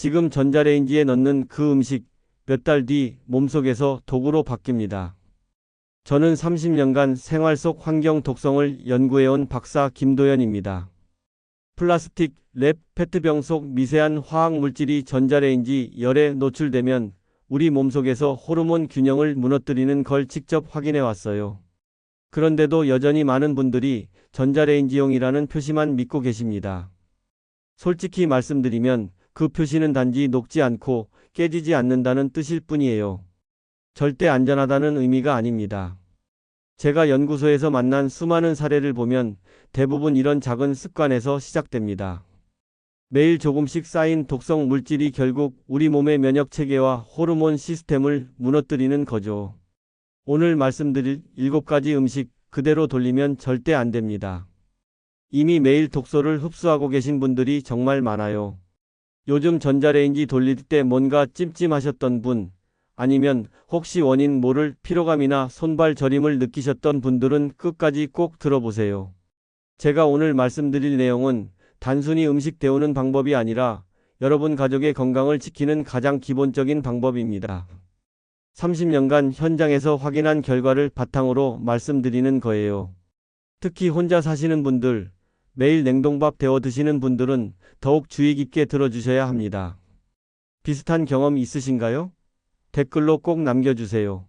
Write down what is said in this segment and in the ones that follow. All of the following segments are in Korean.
지금 전자레인지에 넣는 그 음식 몇 달 뒤 몸속에서 독으로 바뀝니다. 저는 30년간 생활 속 환경 독성을 연구해온 박사 김도연입니다. 플라스틱, 랩, 페트병 속 미세한 화학 물질이 전자레인지 열에 노출되면 우리 몸속에서 호르몬 균형을 무너뜨리는 걸 직접 확인해 왔어요. 그런데도 여전히 많은 분들이 전자레인지용이라는 표시만 믿고 계십니다. 솔직히 말씀드리면 그 표시는 단지 녹지 않고 깨지지 않는다는 뜻일 뿐이에요. 절대 안전하다는 의미가 아닙니다. 제가 연구소에서 만난 수많은 사례를 보면 대부분 이런 작은 습관에서 시작됩니다. 매일 조금씩 쌓인 독성 물질이 결국 우리 몸의 면역 체계와 호르몬 시스템을 무너뜨리는 거죠. 오늘 말씀드릴 7가지 음식 그대로 돌리면 절대 안 됩니다. 이미 매일 독소를 흡수하고 계신 분들이 정말 많아요. 요즘 전자레인지 돌릴 때 뭔가 찜찜하셨던 분, 아니면 혹시 원인 모를 피로감이나 손발 저림을 느끼셨던 분들은 끝까지 꼭 들어보세요. 제가 오늘 말씀드릴 내용은 단순히 음식 데우는 방법이 아니라 여러분 가족의 건강을 지키는 가장 기본적인 방법입니다. 30년간 현장에서 확인한 결과를 바탕으로 말씀드리는 거예요. 특히 혼자 사시는 분들, 매일 냉동밥 데워 드시는 분들은 더욱 주의 깊게 들어주셔야 합니다. 비슷한 경험 있으신가요? 댓글로 꼭 남겨주세요.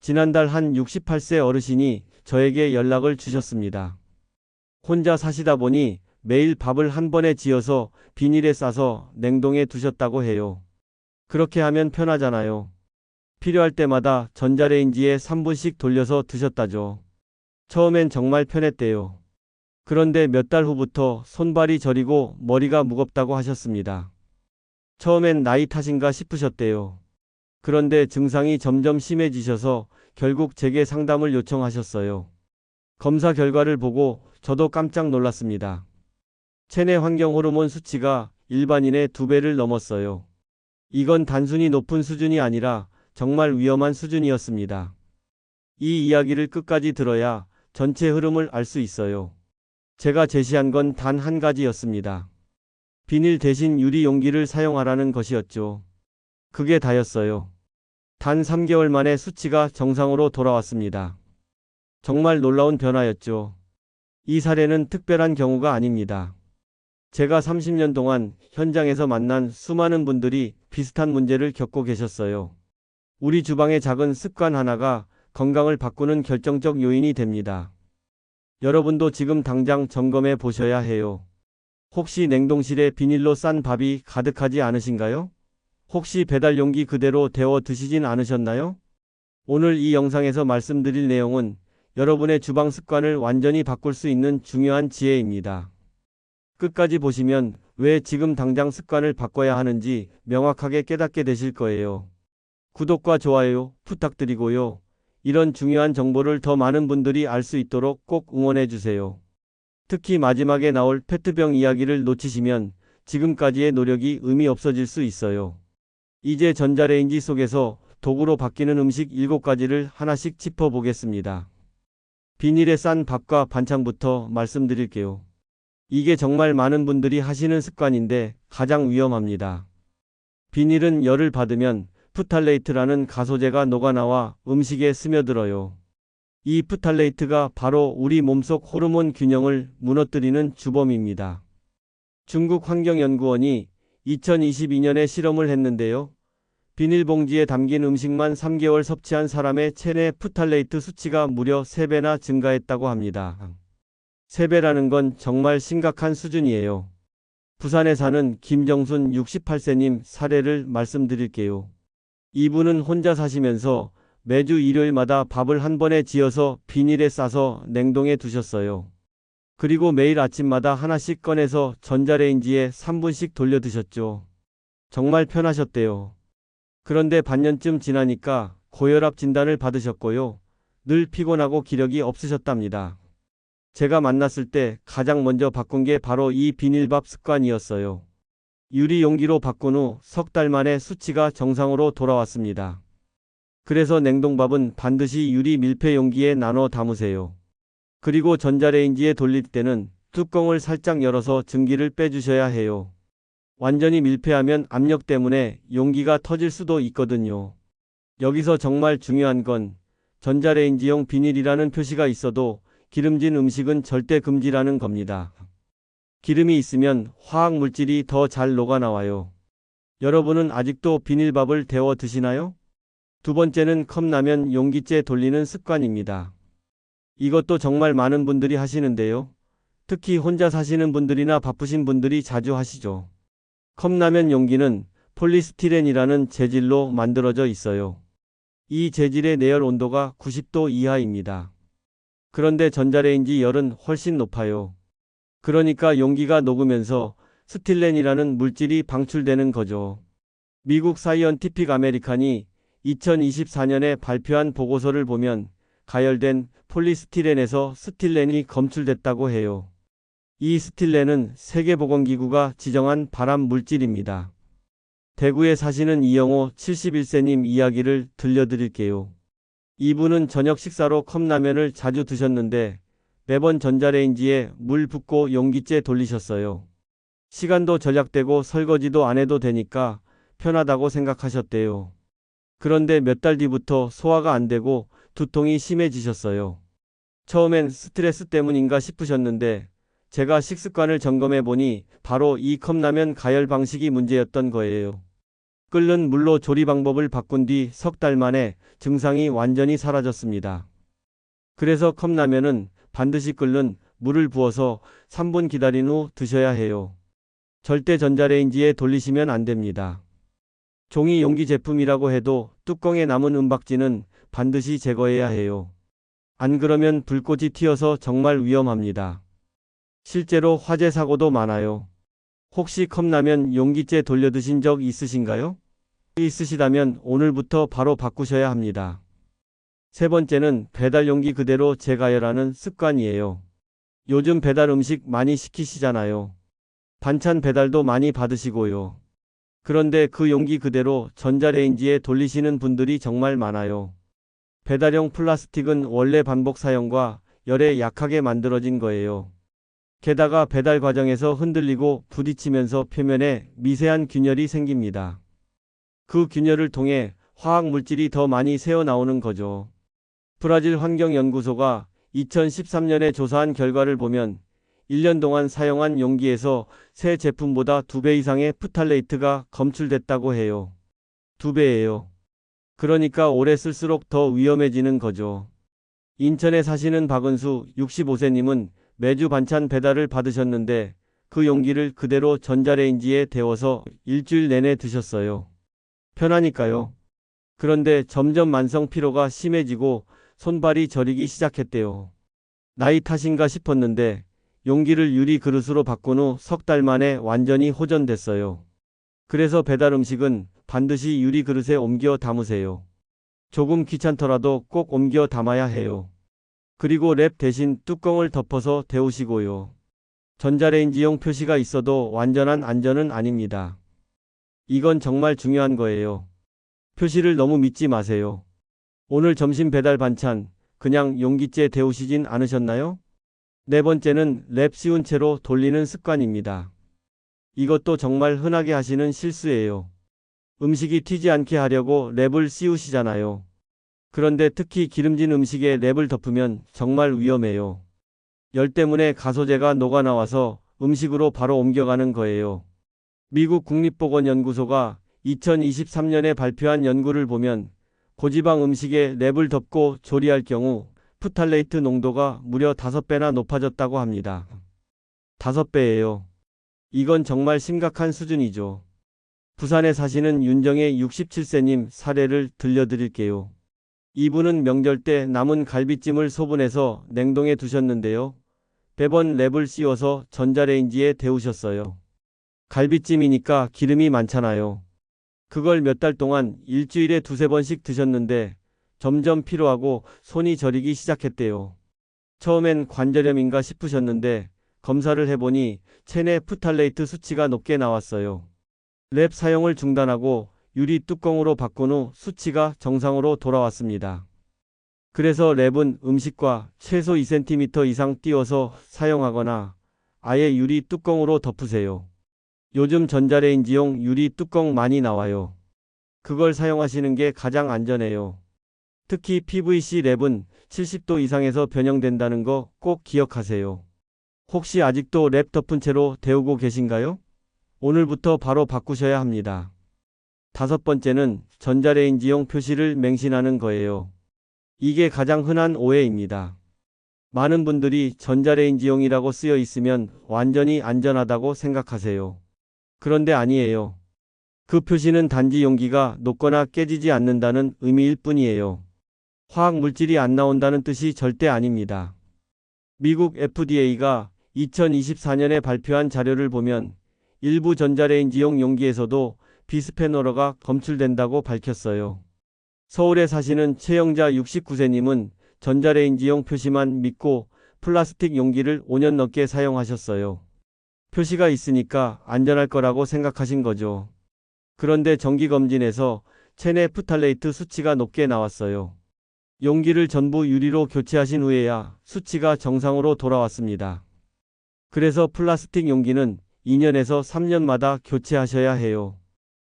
지난달 한 68세 어르신이 저에게 연락을 주셨습니다. 혼자 사시다 보니 매일 밥을 한 번에 지어서 비닐에 싸서 냉동해 두셨다고 해요. 그렇게 하면 편하잖아요. 필요할 때마다 전자레인지에 3분씩 돌려서 드셨다죠. 처음엔 정말 편했대요. 그런데 몇 달 후부터 손발이 저리고 머리가 무겁다고 하셨습니다. 처음엔 나이 탓인가 싶으셨대요. 그런데 증상이 점점 심해지셔서 결국 제게 상담을 요청하셨어요. 검사 결과를 보고 저도 깜짝 놀랐습니다. 체내 환경 호르몬 수치가 일반인의 2배를 넘었어요. 이건 단순히 높은 수준이 아니라 정말 위험한 수준이었습니다. 이 이야기를 끝까지 들어야 전체 흐름을 알 수 있어요. 제가 제시한 건 단 한 가지였습니다. 비닐 대신 유리 용기를 사용하라는 것이었죠. 그게 다였어요. 단 3개월 만에 수치가 정상으로 돌아왔습니다. 정말 놀라운 변화였죠. 이 사례는 특별한 경우가 아닙니다. 제가 30년 동안 현장에서 만난 수많은 분들이 비슷한 문제를 겪고 계셨어요. 우리 주방의 작은 습관 하나가 건강을 바꾸는 결정적 요인이 됩니다. 여러분도 지금 당장 점검해 보셔야 해요. 혹시 냉동실에 비닐로 싼 밥이 가득하지 않으신가요? 혹시 배달 용기 그대로 데워 드시진 않으셨나요? 오늘 이 영상에서 말씀드릴 내용은 여러분의 주방 습관을 완전히 바꿀 수 있는 중요한 지혜입니다. 끝까지 보시면 왜 지금 당장 습관을 바꿔야 하는지 명확하게 깨닫게 되실 거예요. 구독과 좋아요 부탁드리고요. 이런 중요한 정보를 더 많은 분들이 알 수 있도록 꼭 응원해 주세요. 특히 마지막에 나올 페트병 이야기를 놓치시면 지금까지의 노력이 의미 없어질 수 있어요. 이제 전자레인지 속에서 독으로 바뀌는 음식 7가지를 하나씩 짚어보겠습니다. 비닐에 싼 밥과 반찬부터 말씀드릴게요. 이게 정말 많은 분들이 하시는 습관인데 가장 위험합니다. 비닐은 열을 받으면 프탈레이트라는 가소제가 녹아나와 음식에 스며들어요. 이 프탈레이트가 바로 우리 몸속 호르몬 균형을 무너뜨리는 주범입니다. 중국 환경연구원이 2022년에 실험을 했는데요. 비닐봉지에 담긴 음식만 3개월 섭취한 사람의 체내 프탈레이트 수치가 무려 3배나 증가했다고 합니다. 3배라는 건 정말 심각한 수준이에요. 부산에 사는 김정순 68세님 사례를 말씀드릴게요. 이분은 혼자 사시면서 매주 일요일마다 밥을 한 번에 지어서 비닐에 싸서 냉동해 두셨어요. 그리고 매일 아침마다 하나씩 꺼내서 전자레인지에 3분씩 돌려 드셨죠. 정말 편하셨대요. 그런데 반년쯤 지나니까 고혈압 진단을 받으셨고요. 늘 피곤하고 기력이 없으셨답니다. 제가 만났을 때 가장 먼저 바꾼 게 바로 이 비닐밥 습관이었어요. 유리 용기로 바꾼 후 석 달 만에 수치가 정상으로 돌아왔습니다. 그래서 냉동밥은 반드시 유리 밀폐 용기에 나눠 담으세요. 그리고 전자레인지에 돌릴 때는 뚜껑을 살짝 열어서 증기를 빼주셔야 해요. 완전히 밀폐하면 압력 때문에 용기가 터질 수도 있거든요. 여기서 정말 중요한 건 전자레인지용 비닐이라는 표시가 있어도 기름진 음식은 절대 금지라는 겁니다. 기름이 있으면 화학 물질이 더 잘 녹아나와요. 여러분은 아직도 비닐밥을 데워 드시나요? 두 번째는 컵라면 용기째 돌리는 습관입니다. 이것도 정말 많은 분들이 하시는데요. 특히 혼자 사시는 분들이나 바쁘신 분들이 자주 하시죠. 컵라면 용기는 폴리스티렌이라는 재질로 만들어져 있어요. 이 재질의 내열 온도가 90도 이하입니다. 그런데 전자레인지 열은 훨씬 높아요. 그러니까 용기가 녹으면서 스틸렌이라는 물질이 방출되는 거죠. 미국 사이언티픽 아메리칸이 2024년에 발표한 보고서를 보면 가열된 폴리스티렌에서 스틸렌이 검출됐다고 해요. 이 스틸렌은 세계보건기구가 지정한 발암 물질입니다. 대구에 사시는 이영호 71세님 이야기를 들려드릴게요. 이분은 저녁 식사로 컵라면을 자주 드셨는데 매번 전자레인지에 물 붓고 용기째 돌리셨어요. 시간도 절약되고 설거지도 안 해도 되니까 편하다고 생각하셨대요. 그런데 몇 달 뒤부터 소화가 안 되고 두통이 심해지셨어요. 처음엔 스트레스 때문인가 싶으셨는데 제가 식습관을 점검해 보니 바로 이 컵라면 가열 방식이 문제였던 거예요. 끓는 물로 조리 방법을 바꾼 뒤 석 달 만에 증상이 완전히 사라졌습니다. 그래서 컵라면은 반드시 끓는 물을 부어서 3분 기다린 후 드셔야 해요. 절대 전자레인지에 돌리시면 안 됩니다. 종이 용기 제품이라고 해도 뚜껑에 남은 은박지는 반드시 제거해야 해요. 안 그러면 불꽃이 튀어서 정말 위험합니다. 실제로 화재 사고도 많아요. 혹시 컵라면 용기째 돌려 드신 적 있으신가요? 있으시다면 오늘부터 바로 바꾸셔야 합니다. 세 번째는 배달 용기 그대로 재가열하는 습관이에요. 요즘 배달 음식 많이 시키시잖아요. 반찬 배달도 많이 받으시고요. 그런데 그 용기 그대로 전자레인지에 돌리시는 분들이 정말 많아요. 배달용 플라스틱은 원래 반복 사용과 열에 약하게 만들어진 거예요. 게다가 배달 과정에서 흔들리고 부딪히면서 표면에 미세한 균열이 생깁니다. 그 균열을 통해 화학 물질이 더 많이 새어나오는 거죠. 브라질 환경연구소가 2013년에 조사한 결과를 보면 1년 동안 사용한 용기에서 새 제품보다 2배 이상의 프탈레이트가 검출됐다고 해요. 2배예요. 그러니까 오래 쓸수록 더 위험해지는 거죠. 인천에 사시는 박은수 65세님은 매주 반찬 배달을 받으셨는데 그 용기를 그대로 전자레인지에 데워서 일주일 내내 드셨어요. 편하니까요. 그런데 점점 만성 피로가 심해지고 손발이 저리기 시작했대요. 나이 탓인가 싶었는데 용기를 유리 그릇으로 바꾼 후 석 달 만에 완전히 호전됐어요. 그래서 배달 음식은 반드시 유리 그릇에 옮겨 담으세요. 조금 귀찮더라도 꼭 옮겨 담아야 해요. 그리고 랩 대신 뚜껑을 덮어서 데우시고요. 전자레인지용 표시가 있어도 완전한 안전은 아닙니다. 이건 정말 중요한 거예요. 표시를 너무 믿지 마세요. 오늘 점심 배달 반찬 그냥 용기째 데우시진 않으셨나요? 네 번째는 랩 씌운 채로 돌리는 습관입니다. 이것도 정말 흔하게 하시는 실수예요. 음식이 튀지 않게 하려고 랩을 씌우시잖아요. 그런데 특히 기름진 음식에 랩을 덮으면 정말 위험해요. 열 때문에 가소제가 녹아나와서 음식으로 바로 옮겨가는 거예요. 미국 국립보건연구소가 2023년에 발표한 연구를 보면 고지방 음식에 랩을 덮고 조리할 경우 프탈레이트 농도가 무려 5배나 높아졌다고 합니다. 5배예요. 이건 정말 심각한 수준이죠. 부산에 사시는 윤정혜 67세님 사례를 들려드릴게요. 이분은 명절 때 남은 갈비찜을 소분해서 냉동에 두셨는데요. 매번 랩을 씌워서 전자레인지에 데우셨어요. 갈비찜이니까 기름이 많잖아요. 그걸 몇 달 동안 일주일에 2~3번씩 드셨는데 점점 피로하고 손이 저리기 시작했대요. 처음엔 관절염인가 싶으셨는데 검사를 해보니 체내 프탈레이트 수치가 높게 나왔어요. 랩 사용을 중단하고 유리 뚜껑으로 바꾼 후 수치가 정상으로 돌아왔습니다. 그래서 랩은 음식과 최소 2cm 이상 띄워서 사용하거나 아예 유리 뚜껑으로 덮으세요. 요즘 전자레인지용 유리 뚜껑 많이 나와요. 그걸 사용하시는 게 가장 안전해요. 특히 PVC 랩은 70도 이상에서 변형된다는 거 꼭 기억하세요. 혹시 아직도 랩 덮은 채로 데우고 계신가요? 오늘부터 바로 바꾸셔야 합니다. 다섯 번째는 전자레인지용 표시를 맹신하는 거예요. 이게 가장 흔한 오해입니다. 많은 분들이 전자레인지용이라고 쓰여 있으면 완전히 안전하다고 생각하세요. 그런데 아니에요. 그 표시는 단지 용기가 녹거나 깨지지 않는다는 의미일 뿐이에요. 화학 물질이 안 나온다는 뜻이 절대 아닙니다. 미국 FDA가 2024년에 발표한 자료를 보면 일부 전자레인지용 용기에서도 비스페놀가 검출된다고 밝혔어요. 서울에 사시는 최영자 69세님은 전자레인지용 표시만 믿고 플라스틱 용기를 5년 넘게 사용하셨어요. 표시가 있으니까 안전할 거라고 생각하신 거죠. 그런데 정기검진에서 체내 프탈레이트 수치가 높게 나왔어요. 용기를 전부 유리로 교체하신 후에야 수치가 정상으로 돌아왔습니다. 그래서 플라스틱 용기는 2년에서 3년마다 교체하셔야 해요.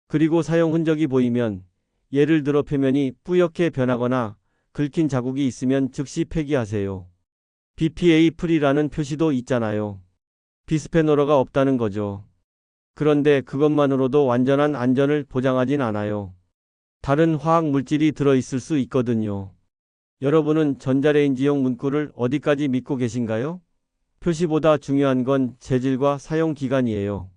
그리고 사용 흔적이 보이면 예를 들어 표면이 뿌옇게 변하거나 긁힌 자국이 있으면 즉시 폐기하세요. BPA 프리라는 표시도 있잖아요. 비스페놀가 없다는 거죠. 그런데 그것만으로도 완전한 안전을 보장하진 않아요. 다른 화학 물질이 들어있을 수 있거든요. 여러분은 전자레인지용 문구를 어디까지 믿고 계신가요? 표시보다 중요한 건 재질과 사용 기간이에요.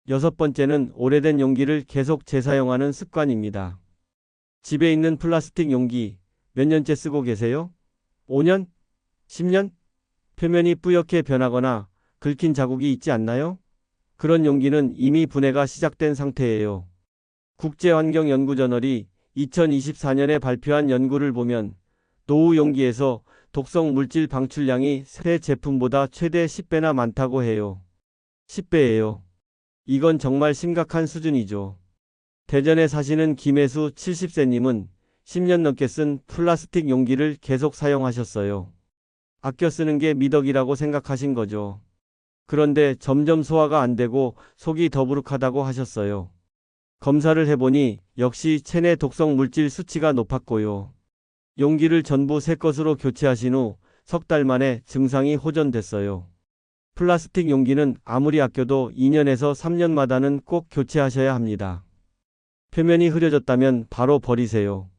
여섯 번째는 오래된 용기를 계속 재사용하는 습관입니다. 집에 있는 플라스틱 용기 몇 년째 쓰고 계세요? 5년? 10년? 표면이 뿌옇게 변하거나 긁힌 자국이 있지 않나요? 그런 용기는 이미 분해가 시작된 상태예요. 국제환경연구저널이 2024년에 발표한 연구를 보면 노후 용기에서 독성 물질 방출량이 새 제품보다 최대 10배나 많다고 해요. 10배예요. 이건 정말 심각한 수준이죠. 대전에 사시는 김혜수 70세님은 10년 넘게 쓴 플라스틱 용기를 계속 사용하셨어요. 아껴 쓰는 게 미덕이라고 생각하신 거죠. 그런데 점점 소화가 안 되고 속이 더부룩하다고 하셨어요. 검사를 해보니 역시 체내 독성 물질 수치가 높았고요. 용기를 전부 새 것으로 교체하신 후 석 달 만에 증상이 호전됐어요. 플라스틱 용기는 아무리 아껴도 2년에서 3년마다는 꼭 교체하셔야 합니다. 표면이 흐려졌다면 바로 버리세요.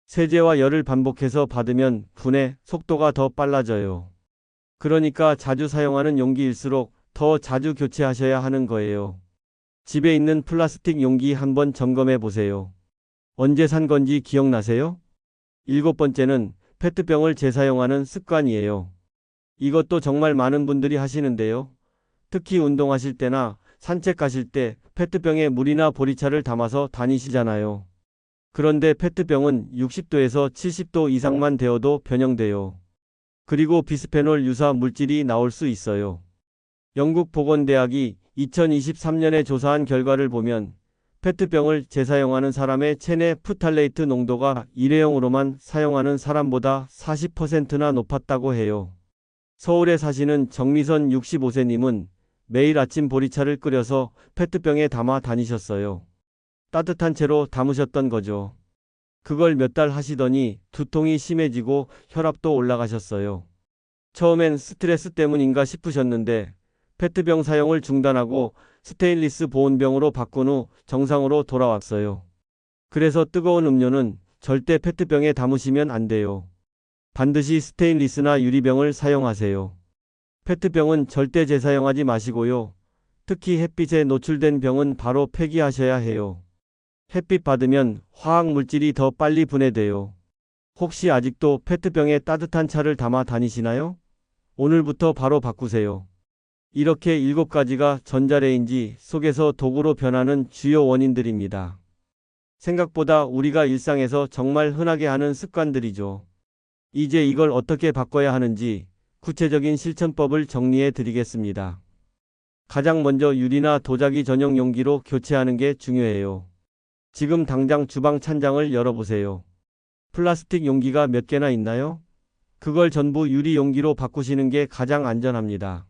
세제와 열을 반복해서 받으면 분해 속도가 더 빨라져요. 그러니까 자주 사용하는 용기일수록 더 자주 교체하셔야 하는 거예요. 집에 있는 플라스틱 용기 한번 점검해 보세요. 언제 산 건지 기억나세요? 일곱 번째는 페트병을 재사용하는 습관이에요. 이것도 정말 많은 분들이 하시는데요. 특히 운동하실 때나 산책 가실 때 페트병에 물이나 보리차를 담아서 다니시잖아요. 그런데 페트병은 60도에서 70도 이상만 데워도 변형돼요. 그리고 비스페놀 유사 물질이 나올 수 있어요. 영국 보건대학이 2023년에 조사한 결과를 보면 페트병을 재사용하는 사람의 체내 프탈레이트 농도가 일회용으로만 사용하는 사람보다 40%나 높았다고 해요. 서울에 사시는 정미선 65세님은 매일 아침 보리차를 끓여서 페트병에 담아 다니셨어요. 따뜻한 채로 담으셨던 거죠. 그걸 몇 달 하시더니 두통이 심해지고 혈압도 올라가셨어요. 처음엔 스트레스 때문인가 싶으셨는데 페트병 사용을 중단하고 스테인리스 보온병으로 바꾼 후 정상으로 돌아왔어요. 그래서 뜨거운 음료는 절대 페트병에 담으시면 안 돼요. 반드시 스테인리스나 유리병을 사용하세요. 페트병은 절대 재사용하지 마시고요. 특히 햇빛에 노출된 병은 바로 폐기하셔야 해요. 햇빛 받으면 화학 물질이 더 빨리 분해돼요. 혹시 아직도 페트병에 따뜻한 차를 담아 다니시나요? 오늘부터 바로 바꾸세요. 이렇게 7가지가 전자레인지 속에서 도구로 변하는 주요 원인들입니다. 생각보다 우리가 일상에서 정말 흔하게 하는 습관들이죠. 이제 이걸 어떻게 바꿔야 하는지 구체적인 실천법을 정리해 드리겠습니다. 가장 먼저 유리나 도자기 전용 용기로 교체하는 게 중요해요. 지금 당장 주방 찬장을 열어보세요. 플라스틱 용기가 몇 개나 있나요? 그걸 전부 유리 용기로 바꾸시는 게 가장 안전합니다.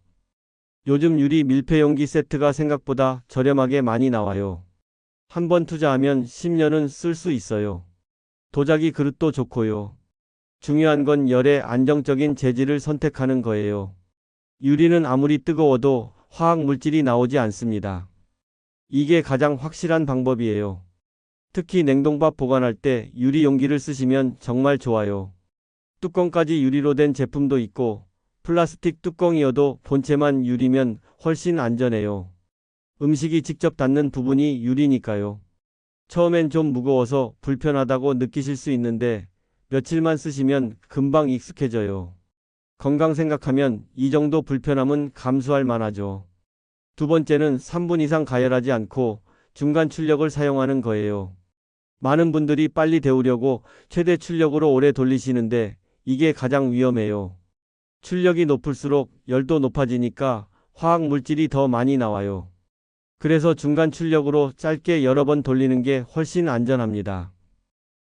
요즘 유리 밀폐용기 세트가 생각보다 저렴하게 많이 나와요. 한 번 투자하면 10년은 쓸 수 있어요. 도자기 그릇도 좋고요. 중요한 건 열의 안정적인 재질을 선택하는 거예요. 유리는 아무리 뜨거워도 화학 물질이 나오지 않습니다. 이게 가장 확실한 방법이에요. 특히 냉동밥 보관할 때 유리 용기를 쓰시면 정말 좋아요. 뚜껑까지 유리로 된 제품도 있고 플라스틱 뚜껑이어도 본체만 유리면 훨씬 안전해요. 음식이 직접 닿는 부분이 유리니까요. 처음엔 좀 무거워서 불편하다고 느끼실 수 있는데 며칠만 쓰시면 금방 익숙해져요. 건강 생각하면 이 정도 불편함은 감수할 만하죠. 두 번째는 3분 이상 가열하지 않고 중간 출력을 사용하는 거예요. 많은 분들이 빨리 데우려고 최대 출력으로 오래 돌리시는데 이게 가장 위험해요. 출력이 높을수록 열도 높아지니까 화학 물질이 더 많이 나와요. 그래서 중간 출력으로 짧게 여러 번 돌리는 게 훨씬 안전합니다.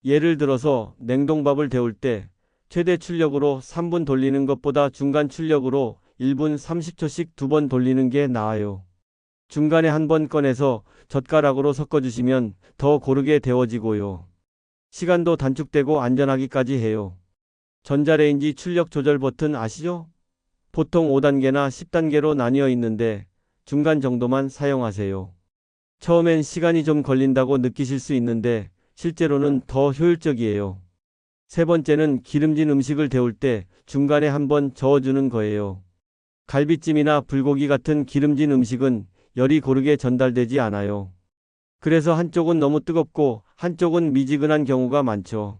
예를 들어서 냉동밥을 데울 때 최대 출력으로 3분 돌리는 것보다 중간 출력으로 1분 30초씩 2번 돌리는 게 나아요. 중간에 한 번 꺼내서 젓가락으로 섞어주시면 더 고르게 데워지고요. 시간도 단축되고 안전하기까지 해요. 전자레인지 출력 조절 버튼 아시죠? 보통 5단계나 10단계로 나뉘어 있는데 중간 정도만 사용하세요. 처음엔 시간이 좀 걸린다고 느끼실 수 있는데 실제로는 더 효율적이에요. 세 번째는 기름진 음식을 데울 때 중간에 한번 저어주는 거예요. 갈비찜이나 불고기 같은 기름진 음식은 열이 고르게 전달되지 않아요. 그래서 한쪽은 너무 뜨겁고 한쪽은 미지근한 경우가 많죠.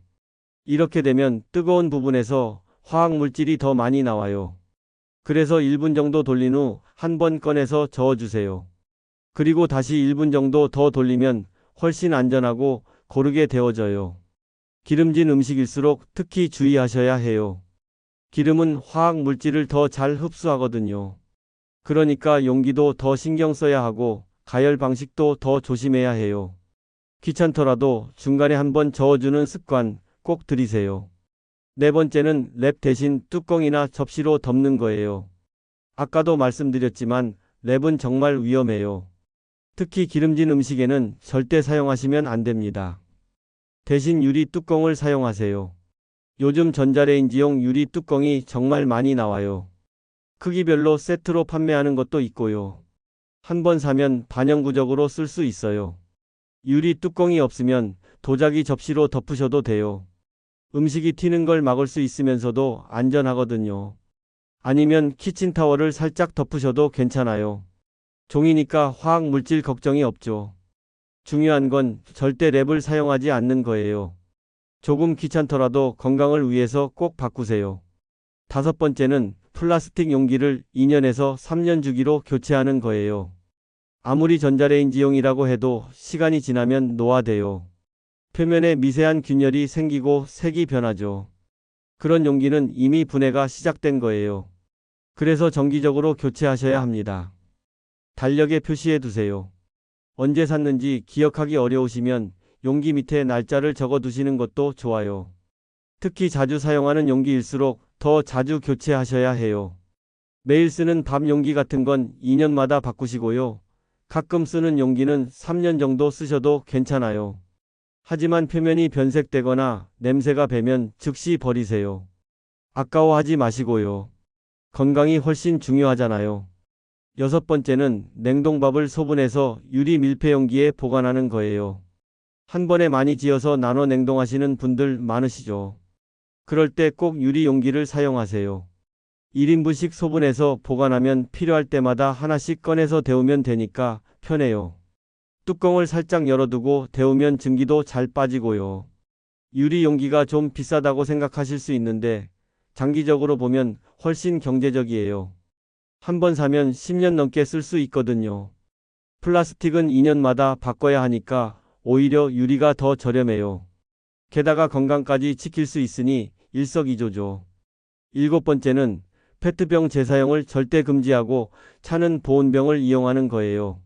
이렇게 되면 뜨거운 부분에서 화학 물질이 더 많이 나와요. 그래서 1분 정도 돌린 후 한 번 꺼내서 저어주세요. 그리고 다시 1분 정도 더 돌리면 훨씬 안전하고 고르게 데워져요. 기름진 음식일수록 특히 주의하셔야 해요. 기름은 화학 물질을 더 잘 흡수하거든요. 그러니까 용기도 더 신경 써야 하고 가열 방식도 더 조심해야 해요. 귀찮더라도 중간에 한번 저어주는 습관 꼭 들이세요. 네 번째는 랩 대신 뚜껑이나 접시로 덮는 거예요. 아까도 말씀드렸지만 랩은 정말 위험해요. 특히 기름진 음식에는 절대 사용하시면 안 됩니다. 대신 유리 뚜껑을 사용하세요. 요즘 전자레인지용 유리 뚜껑이 정말 많이 나와요. 크기별로 세트로 판매하는 것도 있고요. 한 번 사면 반영구적으로 쓸 수 있어요. 유리 뚜껑이 없으면 도자기 접시로 덮으셔도 돼요. 음식이 튀는 걸 막을 수 있으면서도 안전하거든요. 아니면 키친타월을 살짝 덮으셔도 괜찮아요. 종이니까 화학 물질 걱정이 없죠. 중요한 건 절대 랩을 사용하지 않는 거예요. 조금 귀찮더라도 건강을 위해서 꼭 바꾸세요. 다섯 번째는 플라스틱 용기를 2년에서 3년 주기로 교체하는 거예요. 아무리 전자레인지용이라고 해도 시간이 지나면 노화돼요. 표면에 미세한 균열이 생기고 색이 변하죠. 그런 용기는 이미 분해가 시작된 거예요. 그래서 정기적으로 교체하셔야 합니다. 달력에 표시해 두세요. 언제 샀는지 기억하기 어려우시면 용기 밑에 날짜를 적어 두시는 것도 좋아요. 특히 자주 사용하는 용기일수록 더 자주 교체하셔야 해요. 매일 쓰는 밥 용기 같은 건 2년마다 바꾸시고요. 가끔 쓰는 용기는 3년 정도 쓰셔도 괜찮아요. 하지만 표면이 변색되거나 냄새가 배면 즉시 버리세요. 아까워하지 마시고요. 건강이 훨씬 중요하잖아요. 여섯 번째는 냉동밥을 소분해서 유리 밀폐용기에 보관하는 거예요. 한 번에 많이 지어서 나눠 냉동하시는 분들 많으시죠. 그럴 때 꼭 유리 용기를 사용하세요. 1인분씩 소분해서 보관하면 필요할 때마다 하나씩 꺼내서 데우면 되니까 편해요. 뚜껑을 살짝 열어두고 데우면 증기도 잘 빠지고요. 유리 용기가 좀 비싸다고 생각하실 수 있는데 장기적으로 보면 훨씬 경제적이에요. 한 번 사면 10년 넘게 쓸 수 있거든요. 플라스틱은 2년마다 바꿔야 하니까 오히려 유리가 더 저렴해요. 게다가 건강까지 지킬 수 있으니 일석이조죠. 일곱 번째는 페트병 재사용을 절대 금지하고 차는 보온병을 이용하는 거예요.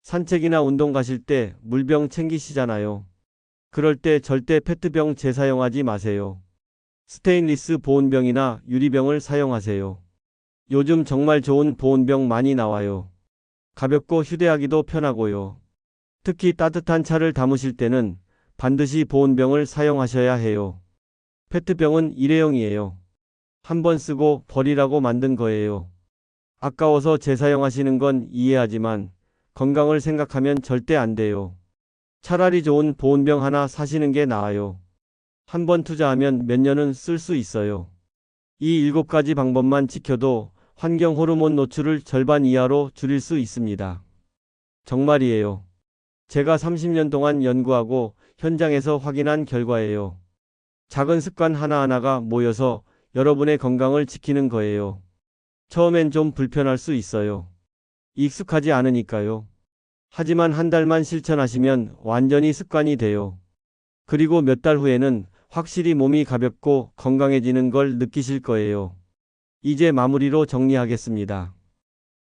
산책이나 운동 가실 때 물병 챙기시잖아요. 그럴 때 절대 페트병 재사용하지 마세요. 스테인리스 보온병이나 유리병을 사용하세요. 요즘 정말 좋은 보온병 많이 나와요. 가볍고 휴대하기도 편하고요. 특히 따뜻한 차를 담으실 때는 반드시 보온병을 사용하셔야 해요. 페트병은 일회용이에요. 한 번 쓰고 버리라고 만든 거예요. 아까워서 재사용하시는 건 이해하지만 건강을 생각하면 절대 안 돼요. 차라리 좋은 보온병 하나 사시는 게 나아요. 한 번 투자하면 몇 년은 쓸 수 있어요. 이 7가지 방법만 지켜도 환경 호르몬 노출을 절반 이하로 줄일 수 있습니다. 정말이에요. 제가 30년 동안 연구하고 현장에서 확인한 결과예요. 작은 습관 하나하나가 모여서 여러분의 건강을 지키는 거예요. 처음엔 좀 불편할 수 있어요. 익숙하지 않으니까요. 하지만 한 달만 실천하시면 완전히 습관이 돼요. 그리고 몇 달 후에는 확실히 몸이 가볍고 건강해지는 걸 느끼실 거예요. 이제 마무리로 정리하겠습니다.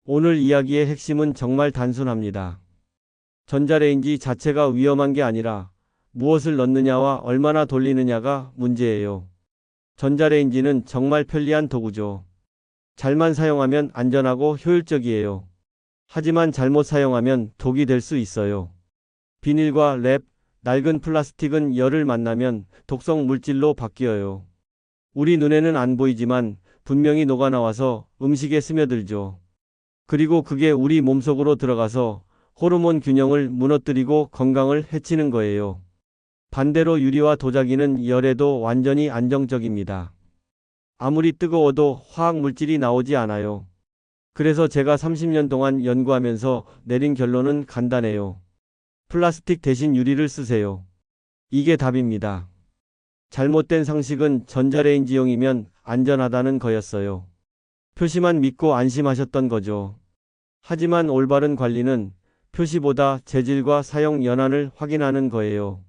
오늘 이야기의 핵심은 정말 단순합니다. 전자레인지 자체가 위험한 게 아니라 무엇을 넣느냐와 얼마나 돌리느냐가 문제예요. 전자레인지는 정말 편리한 도구죠. 잘만 사용하면 안전하고 효율적이에요. 하지만 잘못 사용하면 독이 될 수 있어요. 비닐과 랩, 낡은 플라스틱은 열을 만나면 독성 물질로 바뀌어요. 우리 눈에는 안 보이지만 분명히 녹아나와서 음식에 스며들죠. 그리고 그게 우리 몸속으로 들어가서 호르몬 균형을 무너뜨리고 건강을 해치는 거예요. 반대로 유리와 도자기는 열에도 완전히 안정적입니다. 아무리 뜨거워도 화학 물질이 나오지 않아요. 그래서 제가 30년 동안 연구하면서 내린 결론은 간단해요. 플라스틱 대신 유리를 쓰세요. 이게 답입니다. 잘못된 상식은 전자레인지용이면 안전하다는 거였어요. 표시만 믿고 안심하셨던 거죠. 하지만 올바른 관리는 표시보다 재질과 사용 연한을 확인하는 거예요.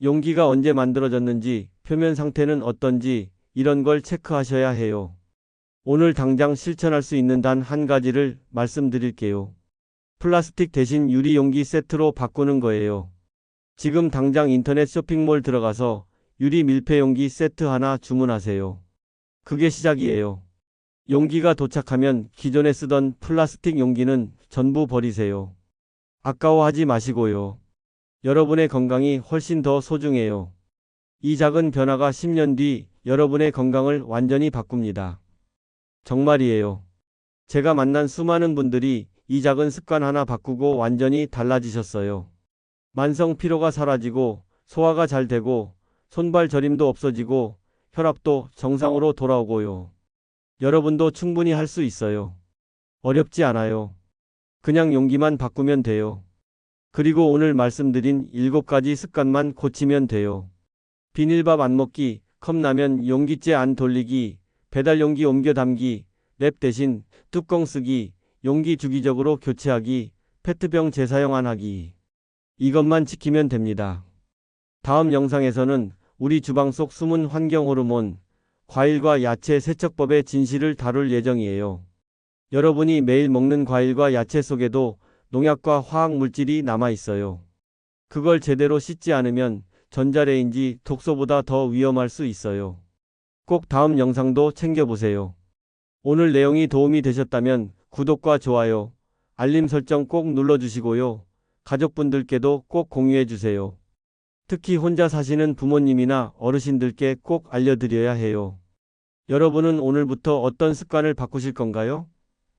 용기가 언제 만들어졌는지, 표면 상태는 어떤지 이런 걸 체크하셔야 해요. 오늘 당장 실천할 수 있는 단 한 가지를 말씀드릴게요. 플라스틱 대신 유리 용기 세트로 바꾸는 거예요. 지금 당장 인터넷 쇼핑몰 들어가서 유리 밀폐 용기 세트 하나 주문하세요. 그게 시작이에요. 용기가 도착하면 기존에 쓰던 플라스틱 용기는 전부 버리세요. 아까워하지 마시고요. 여러분의 건강이 훨씬 더 소중해요. 이 작은 변화가 10년 뒤 여러분의 건강을 완전히 바꿉니다. 정말이에요. 제가 만난 수많은 분들이 이 작은 습관 하나 바꾸고 완전히 달라지셨어요. 만성 피로가 사라지고 소화가 잘 되고 손발 저림도 없어지고 혈압도 정상으로 돌아오고요. 여러분도 충분히 할 수 있어요. 어렵지 않아요. 그냥 용기만 바꾸면 돼요. 그리고 오늘 말씀드린 7가지 습관만 고치면 돼요. 비닐밥 안 먹기, 컵라면 용기째 안 돌리기, 배달 용기 옮겨 담기, 랩 대신 뚜껑 쓰기, 용기 주기적으로 교체하기, 페트병 재사용 안 하기. 이것만 지키면 됩니다. 다음 영상에서는 우리 주방 속 숨은 환경 호르몬, 과일과 야채 세척법의 진실을 다룰 예정이에요. 여러분이 매일 먹는 과일과 야채 속에도 농약과 화학 물질이 남아 있어요. 그걸 제대로 씻지 않으면 전자레인지 독소보다 더 위험할 수 있어요. 꼭 다음 영상도 챙겨보세요. 오늘 내용이 도움이 되셨다면 구독과 좋아요, 알림 설정 꼭 눌러주시고요. 가족분들께도 꼭 공유해주세요. 특히 혼자 사시는 부모님이나 어르신들께 꼭 알려드려야 해요. 여러분은 오늘부터 어떤 습관을 바꾸실 건가요?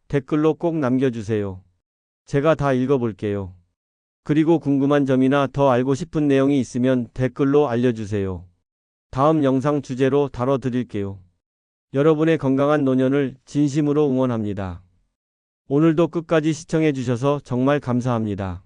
댓글로 꼭 남겨주세요. 제가 다 읽어볼게요. 그리고 궁금한 점이나 더 알고 싶은 내용이 있으면 댓글로 알려주세요. 다음 영상 주제로 다뤄드릴게요. 여러분의 건강한 노년을 진심으로 응원합니다. 오늘도 끝까지 시청해주셔서 정말 감사합니다.